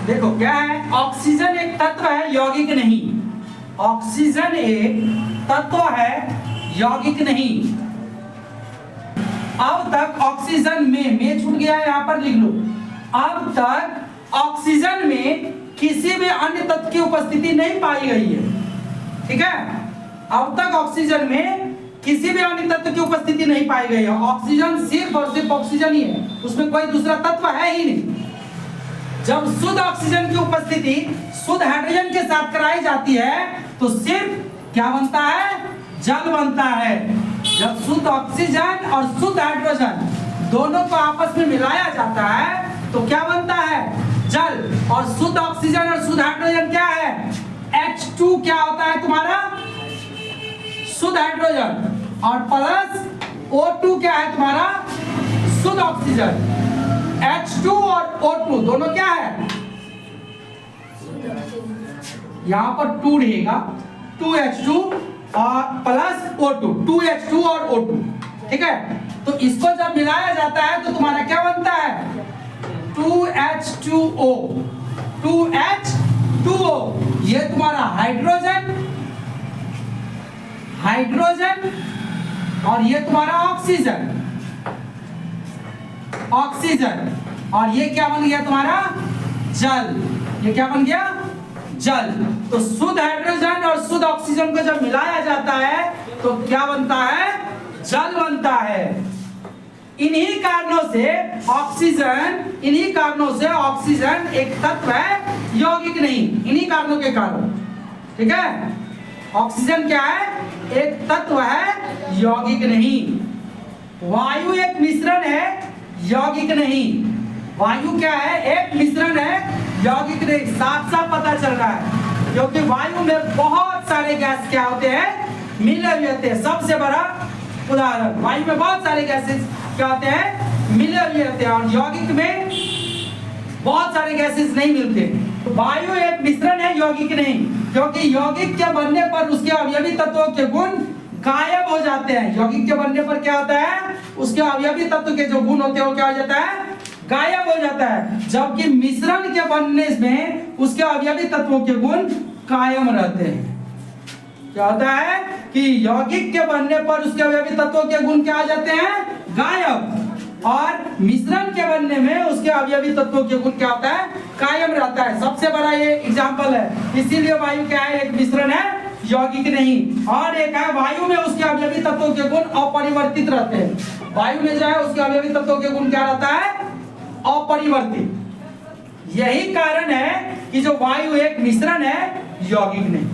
देखो क्या है, ऑक्सीजन एक तत्व है, यौगिक नहीं। ऑक्सीजन एक तत्व है, यौगिक नहीं। अब तक ऑक्सीजन में छूट गया है, यहां पर लिख लो। अब तक ऑक्सीजन में किसी भी अन्य तत्व की उपस्थिति नहीं पाई गई है, ठीक है। अब तक ऑक्सीजन में किसी भी अन्य तत्व की उपस्थिति नहीं पाई गई है। ऑक्सीजन सिर्फ और सिर्फ ऑक्सीजन ही है, उसमें कोई दूसरा तत्व है ही नहीं। जब शुद्ध ऑक्सीजन की उपस्थिति शुद्ध हाइड्रोजन के साथ कराई जाती है तो सिर्फ क्या बनता है, जल बनता है। जब शुद्ध ऑक्सीजन और शुद्ध हाइड्रोजन दोनों को आपस में मिलाया जाता है तो क्या बनता है, जल। और शुद्ध ऑक्सीजन और शुद्ध हाइड्रोजन क्या है, H2 क्या होता है तुम्हारा, शुद्ध हाइड्रोजन, और प्लस O2 क्या है तुम्हारा, शुद्ध ऑक्सीजन। H2 और O2 दोनों क्या है, यहां पर 2 रहेगा, 2H2 और प्लस O2, 2H2 और O2, ठीक है। तो इसको जब मिलाया जाता है तो तुम्हारा क्या बनता है, 2H2O, 2H2O। ये तुम्हारा हाइड्रोजन, हाइड्रोजन, और ये तुम्हारा ऑक्सीजन, ऑक्सीजन, और ये क्या बन गया तुम्हारा, जल। ये क्या बन गया, जल। तो शुद्ध हाइड्रोजन और शुद्ध ऑक्सीजन को जब मिलाया जाता है तो क्या बनता है, जल बनता है। इन्हीं कारणों से ऑक्सीजन एक तत्व है, यौगिक नहीं। इन्हीं कारणों के कारण, ठीक है। ऑक्सीजन क्या है, एक तत्व है, यौगिक नहीं। वायु एक मिश्रण है, यौगिक नहीं। वायु क्या है, एक मिश्रण है, यौगिक नहीं। साफ साफ पता चल रहा है, क्योंकि वायु में बहुत सारे गैस क्या होते हैं, मिले हुए होते हैं। सबसे बड़ा उदाहरण, वायु में बहुत सारे गैसेस क्या होते हैं, मिले हुए होते हैं, और यौगिक में बहुत सारे गैसेस नहीं मिलते। तो वायु एक मिश्रण है, यौगिक नहीं, क्योंकि यौगिक के बनने पर उसके अवयवी तत्वों के गुण गायब हो जाते हैं। यौगिक के बनने पर क्या होता है, उसके अवयवी तत्व के जो गुण होते हैं वो क्या हो जाता है, गायब हो जाता है। जबकि मिश्रण के बनने में उसके अवयवी तत्वों के गुण कायम रहते हैं। क्या होता है कि यौगिक के बनने पर उसके अवयवी तत्वों के गुण क्या हो जाते हैं, गायब, और मिश्रण के बनने में उसके अवयवी तत्वों के गुण क्या होता है, कायम रहता है। सबसे बड़ा ये एग्जांपल है। इसीलिए वायु क्या है, एक मिश्रण है, यौगिक नहीं। और एक है, वायु में उसके अवयवी तत्वों के गुण अपरिवर्तित रहते हैं। वायु में जो है उसके अवयवी तत्वों के गुण क्या रहता है, अपरिवर्तित। यही कारण है कि जो वायु एक मिश्रण है, यौगिक नहीं।